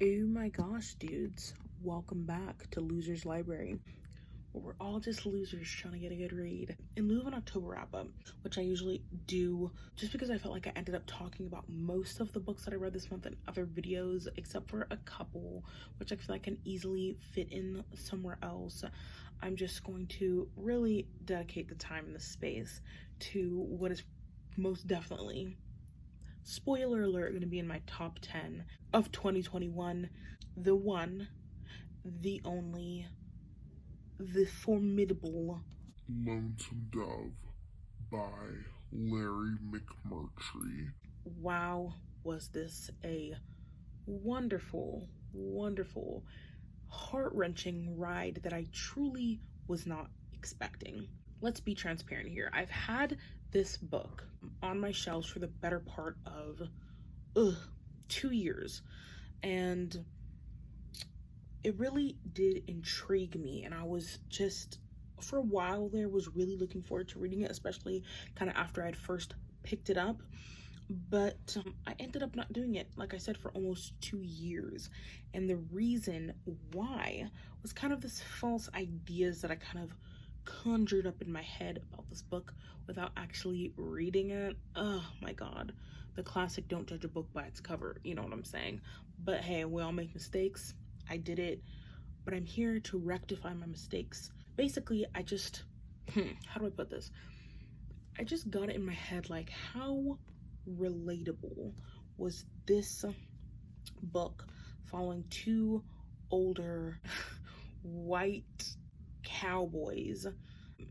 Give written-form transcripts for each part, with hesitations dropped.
Oh my gosh, dudes. Welcome back to Losers Library, where we're all just losers trying to get a good read. In lieu of an October wrap-up, which I usually do just because I felt like I ended up talking about most of the books that I read this month in other videos, except for a couple, which I feel like can easily fit in somewhere else. I'm just going to really dedicate the time and the space to what is most definitely, spoiler alert, going to be in my top 10 of 2021. The one, the only, the formidable Lonesome Dove by Larry McMurtry. Wow, was this a wonderful, wonderful, heart-wrenching ride that I truly was not expecting. Let's be transparent here. I've had this book on my shelves for the better part of 2 years, and it really did intrigue me, and I was just, for a while there, was really looking forward to reading it, especially kind of after I'd first picked it up. But I ended up not doing it, like I said, for almost 2 years. And the reason why was kind of this false ideas that I kind of conjured up in my head about this book without actually reading it. Oh my god. The classic don't judge a book by its cover, you know what I'm saying? But hey, we all make mistakes. I did it, but I'm here to rectify my mistakes. Basically, I just, how do I put this? I just got it in my head, like, how relatable was this book following two older white cowboys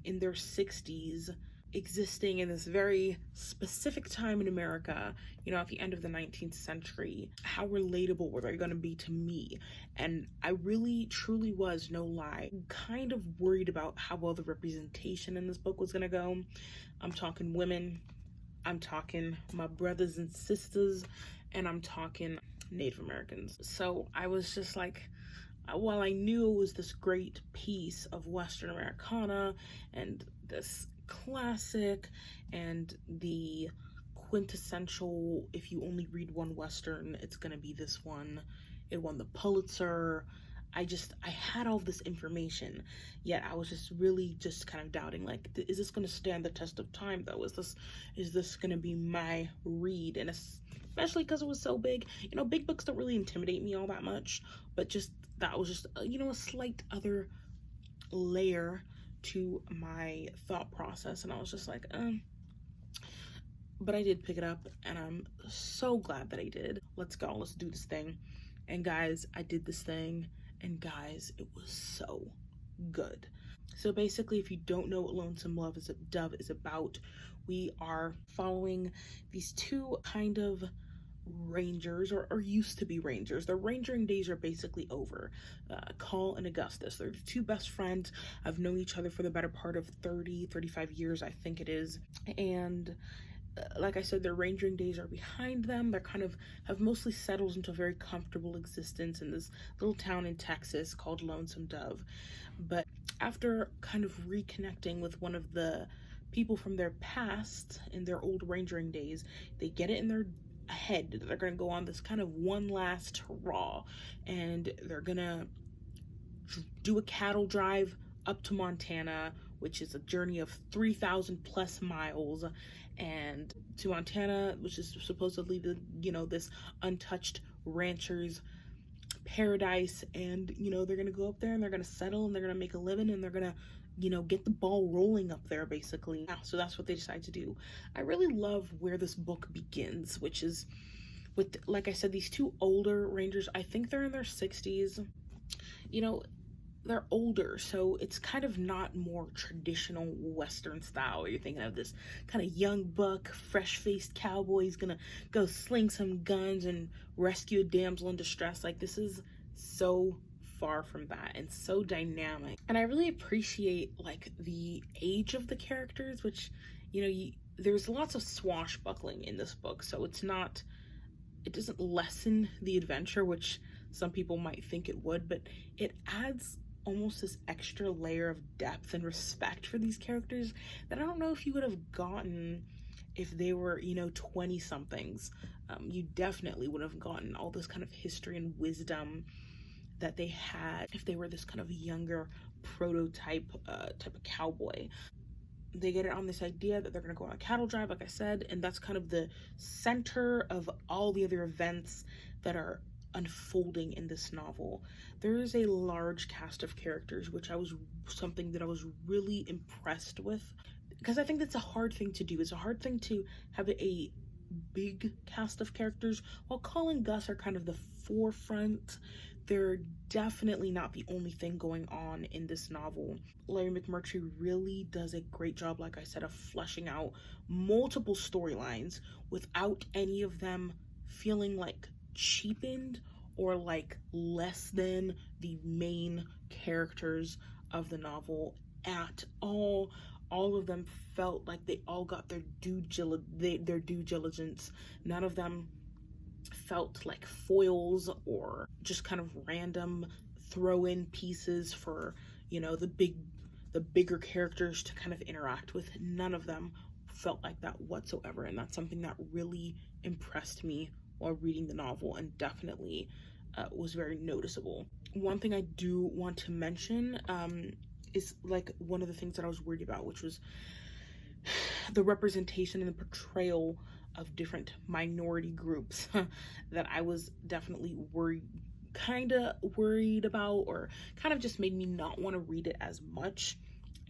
in their 60s existing in this very specific time in America, you know, at the end of the 19th century. How relatable were they going to be to me? And I really, truly was, no lie, kind of worried about how well the representation in this book was going to go. I'm talking women, I'm talking my brothers and sisters, and I'm talking Native Americans. So I was just like, while I knew it was this great piece of Western Americana and this classic and the quintessential, if you only read one Western, it's gonna be this one. It won the Pulitzer. I had all this information, yet I was just really just kind of doubting, like, is this going to stand the test of time though? Is this going to be my read? And especially because it was so big, you know, big books don't really intimidate me all that much, but just that was just, you know, a slight other layer to my thought process. And I was just like, but I did pick it up, and I'm so glad that I did. Let's go, let's do this thing. And guys, I did this thing, and guys, it was so good. So basically, if you don't know what Lonesome Dove is about, we are following these two kind of rangers, or used to be rangers. Their rangering days are basically over. Call and Augustus, they're two best friends. I've known each other for the better part of 35 years, I think it is. And like I said, their rangering days are behind them. They're kind of have mostly settled into a very comfortable existence in this little town in Texas called Lonesome Dove. But after kind of reconnecting with one of the people from their past in their old rangering days, they get it in their head that they're going to go on this kind of one last hurrah, and they're going to do a cattle drive up to Montana, which is a journey of 3,000 plus miles, and to Montana, which is supposedly the, you know, this untouched rancher's paradise. And, you know, they're gonna go up there and they're gonna settle and they're gonna make a living and they're gonna, you know, get the ball rolling up there, basically. Yeah, so that's what they decide to do. I really love where this book begins, which is with, like I said, these two older rangers. I think they're in their 60s. You know, they're older, so it's kind of not more traditional Western style. You're thinking of this kind of young buck, fresh-faced cowboy. He's gonna go sling some guns and rescue a damsel in distress. Like, this is so far from that and so dynamic. And I really appreciate, like, the age of the characters, which, you know, there's lots of swashbuckling in this book, so it doesn't lessen the adventure, which some people might think it would, but it adds almost this extra layer of depth and respect for these characters that I don't know if you would have gotten if they were, you know, 20 somethings. You definitely would have gotten all this kind of history and wisdom that they had if they were this kind of younger prototype type of cowboy. They get it on this idea that they're going to go on a cattle drive, like I said, and that's kind of the center of all the other events that are unfolding in this novel. There is a large cast of characters, which something that I was really impressed with, because I think that's a hard thing to do. It's a hard thing to have a big cast of characters, while Cole and Gus are kind of the forefront. They're definitely not the only thing going on in this novel. Larry McMurtry really does a great job, like I said, of fleshing out multiple storylines without any of them feeling like cheapened or like less than the main characters of the novel at all. All of them felt like they all got their due diligence. None of them felt like foils or just kind of random throw-in pieces for, the bigger characters to kind of interact with. None of them felt like that whatsoever, and that's something that really impressed me while reading the novel, and definitely was very noticeable. One thing I do want to mention is like one of the things that I was worried about, which was the representation and the portrayal of different minority groups that I was definitely worried about, or kind of just made me not want to read it as much.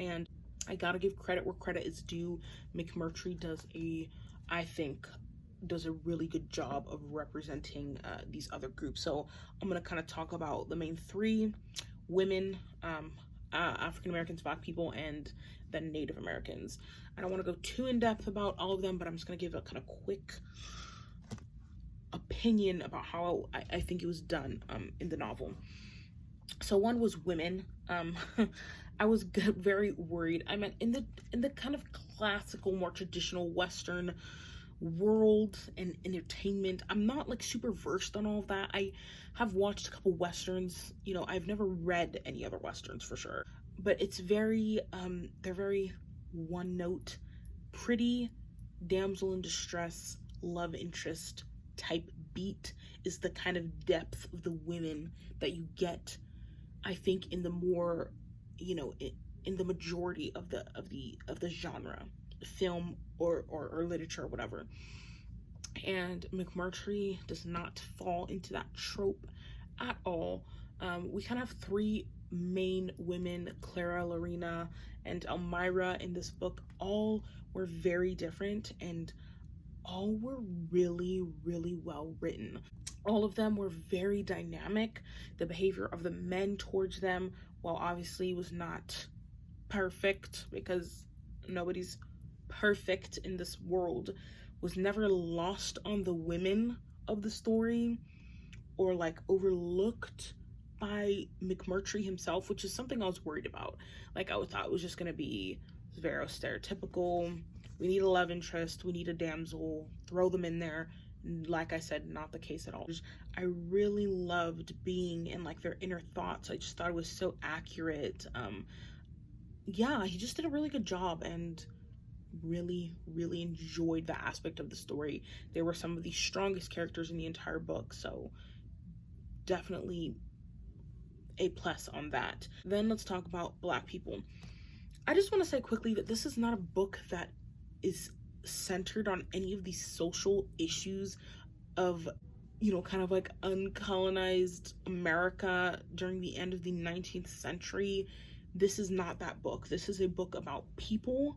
And I gotta give credit where credit is due. McMurtry I think does a really good job of representing these other groups. So I'm gonna kind of talk about the main three: women, African Americans, Black people, and then Native Americans. I don't want to go too in depth about all of them, but I'm just going to give a kind of quick opinion about how I think it was done in the novel. So one was women. I was very worried. I meant in the kind of classical, more traditional Western world and entertainment, I'm not like super versed on all of that. I have watched a couple Westerns. I've never read any other Westerns for sure, but it's very they're very one note, pretty damsel in distress, love interest type beat is the kind of depth of the women that you get, I think, in the more, in the majority of the genre, film or literature or whatever. And McMurtry does not fall into that trope at all. We kind of have three main women, Clara, Lorena, and Elmira in this book. All were very different, and all were really, really well written. All of them were very dynamic. The behavior of the men towards them, while obviously was not perfect, because nobody's perfect in this world, was never lost on the women of the story or like overlooked by McMurtry himself, which is something I was worried about. Like, I thought it was just gonna be very stereotypical. We need a love interest, we need a damsel, throw them in there. Like I said, not the case at all. I really loved being in like their inner thoughts. I just thought it was so accurate. Yeah, he just did a really good job, and really, really enjoyed that aspect of the story. They were some of the strongest characters in the entire book, so definitely a plus on that. Then let's talk about Black people. I just want to say quickly that this is not a book that is centered on any of these social issues of, kind of like uncolonized America during the end of the 19th century. This is not that book. This is a book about people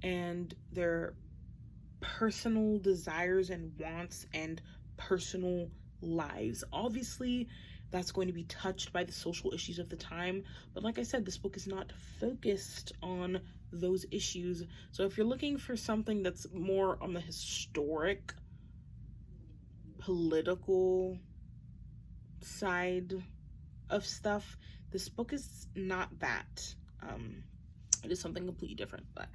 and their personal desires and wants and personal lives. Obviously, that's going to be touched by the social issues of the time, but like I said, this book is not focused on those issues. So if you're looking for something that's more on the historic, political side of stuff, this book is not that. It is something completely different. But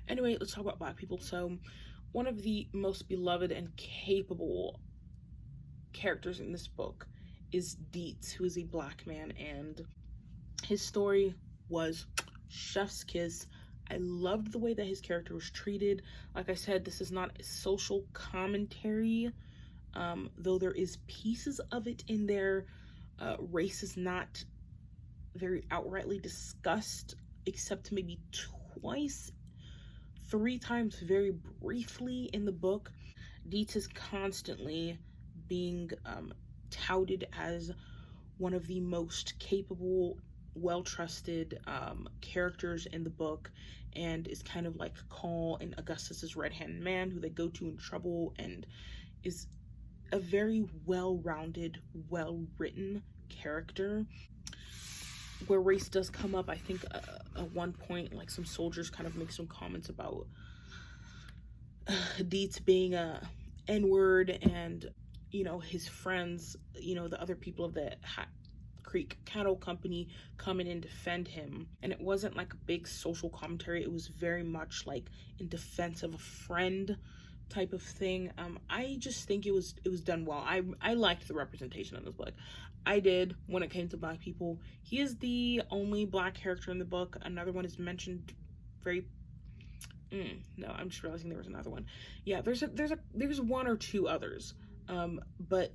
anyway, let's talk about Black people. So one of the most beloved and capable characters in this book is Dietz, who is a Black man, and his story was chef's kiss. I loved the way that his character was treated. Like I said, this is not a social commentary Though there is pieces of it in there. Race is not very outrightly discussed, except maybe twice, three times very briefly in the book. Dietz is constantly being touted as one of the most capable, well-trusted characters in the book, and is kind of like Call and Augustus's right-hand man who they go to in trouble, and is a very well-rounded, well-written character. Where race does come up, I think at one point, like some soldiers kind of make some comments about Dietz being a N-word, and his friends, the other people of the Creek Cattle Company come in and defend him. And it wasn't like a big social commentary. It was very much like in defense of a friend type of thing. I just think it was done well. I liked the representation in this book. I did. When it came to Black people, he is the only Black character in the book. Another one is mentioned very no, I'm just realizing there was another one. Yeah, there's one or two others. But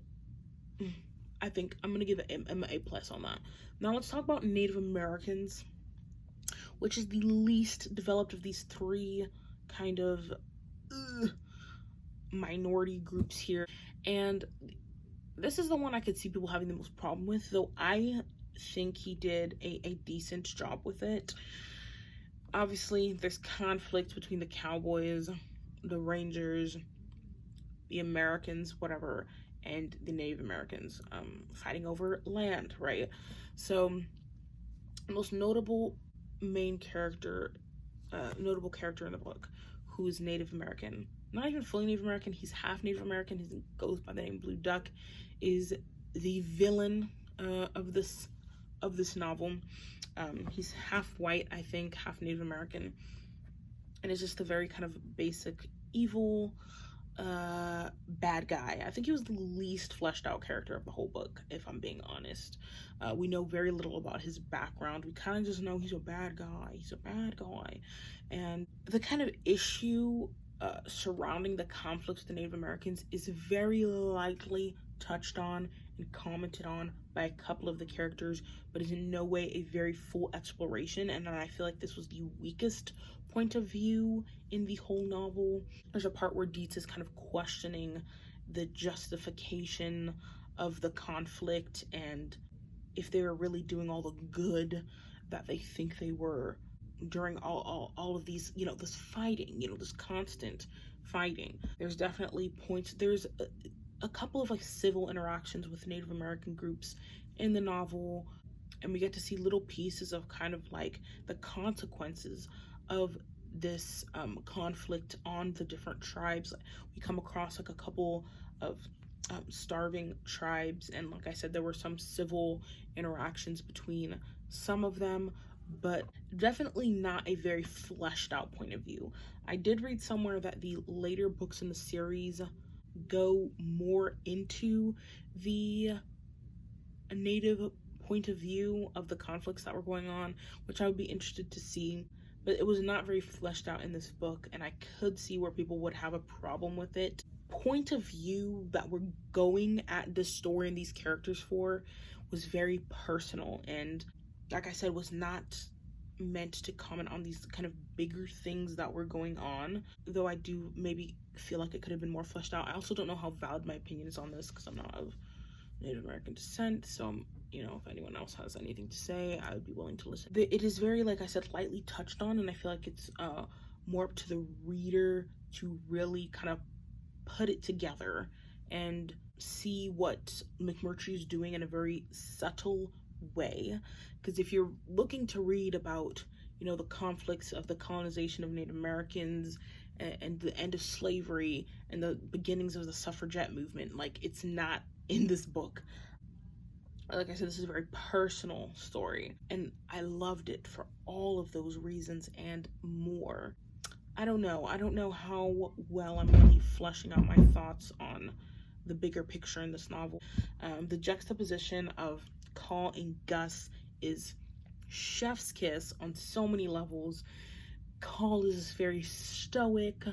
I think I'm gonna give him an A+ on that. Now let's talk about Native Americans, which is the least developed of these three kind of minority groups here. And this is the one I could see people having the most problem with, though I think he did a decent job with it. Obviously, there's conflict between the Cowboys, the Rangers, the Americans, whatever, and the Native Americans, fighting over land, right? So, the most notable character in the book, who is Native American, not even fully Native American, he's half Native American, he goes by the name Blue Duck, is the villain of this novel. He's half white, I think, half Native American, and is just a very kind of basic evil bad guy. I think he was the least fleshed out character of the whole book, if I'm being honest. We know very little about his background. We kind of just know he's a bad guy. And the kind of issue surrounding the conflict with the Native Americans is very lightly touched on and commented on by a couple of the characters, but is in no way a very full exploration. And I feel like this was the weakest point of view in the whole novel. There's a part where Dietz is kind of questioning the justification of the conflict and if they were really doing all the good that they think they were during all of these, this fighting, this constant fighting. There's definitely points. There's a couple of like civil interactions with Native American groups in the novel, and we get to see little pieces of kind of like the consequences of this conflict on the different tribes. We come across like a couple of starving tribes, and like I said, there were some civil interactions between some of them, but definitely not a very fleshed out point of view. I did read somewhere that the later books in the series go more into the Native point of view of the conflicts that were going on, which I would be interested to see, but it was not very fleshed out in this book, and I could see where people would have a problem with it. Point of view that we're going at this story and these characters for was very personal, and like I said, was not meant to comment on these kind of bigger things that were going on, though I do maybe feel like it could have been more fleshed out. I also don't know how valid my opinion is on this because I'm not of Native American descent, so if anyone else has anything to say, I would be willing to listen. It is very, like I said, lightly touched on, and I feel like it's more up to the reader to really kind of put it together and see what McMurtry is doing in a very subtle way. Because if you're looking to read about the conflicts of the colonization of Native Americans and the end of slavery and the beginnings of the suffragette movement, like, it's not in this book. Like I said, this is a very personal story, and I loved it for all of those reasons and more. I don't know how well I'm really fleshing out my thoughts on the bigger picture in this novel. The juxtaposition of Call and Gus is chef's kiss on so many levels. Call is very stoic,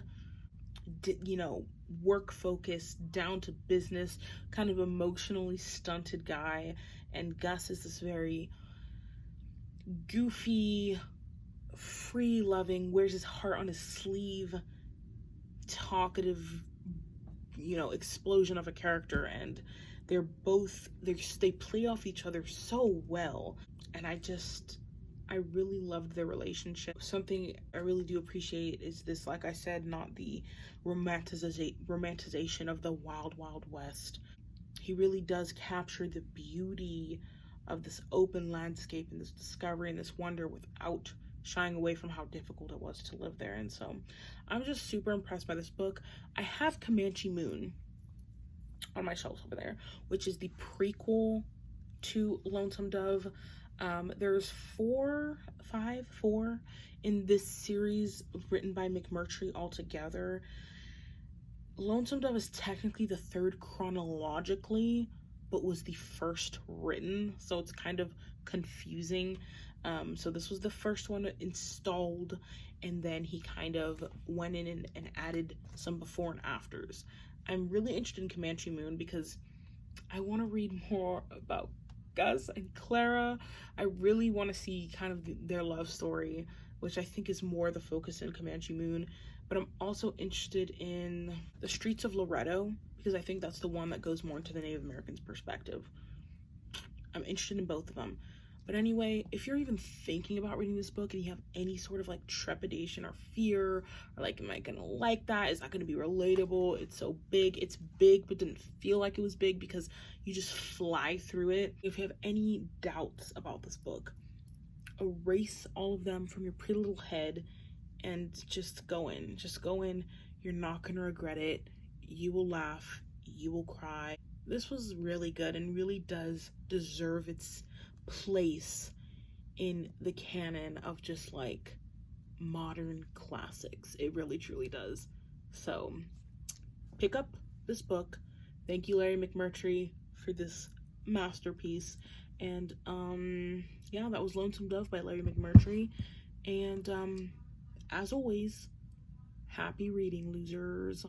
work focused, down to business, kind of emotionally stunted guy, and Gus is this very goofy, free loving, wears his heart on his sleeve, talkative, explosion of a character. And they play off each other so well. And I really loved their relationship. Something I really do appreciate is this, like I said, not the romanticization of the wild, wild west. He really does capture the beauty of this open landscape and this discovery and this wonder without shying away from how difficult it was to live there. And so I'm just super impressed by this book. I have Comanche Moon on my shelf over there, which is the prequel to Lonesome Dove. There's four in this series written by McMurtry altogether. Lonesome Dove is technically the third chronologically, but was the first written, so it's kind of confusing. So this was the first one installed, and then he kind of went in and added some before and afters. I'm really interested in Comanche Moon because I want to read more about Gus and Clara. I really want to see kind of their love story, which I think is more the focus in Comanche Moon. But I'm also interested in The Streets of Loretto because I think that's the one that goes more into the Native Americans' perspective. I'm interested in both of them. But anyway, if you're even thinking about reading this book and you have any sort of like trepidation or fear, or like, am I gonna like that? Is that gonna be relatable? It's so big. It's big, but didn't feel like it was big because you just fly through it. If you have any doubts about this book, erase all of them from your pretty little head and just go in. Just go in. You're not gonna regret it. You will laugh. You will cry. This was really good and really does deserve its place in the canon of just like modern classics. It really truly does. So pick up this book. Thank you, Larry McMurtry, for this masterpiece. And yeah, that was Lonesome Dove by Larry McMurtry. And as always, happy reading, losers.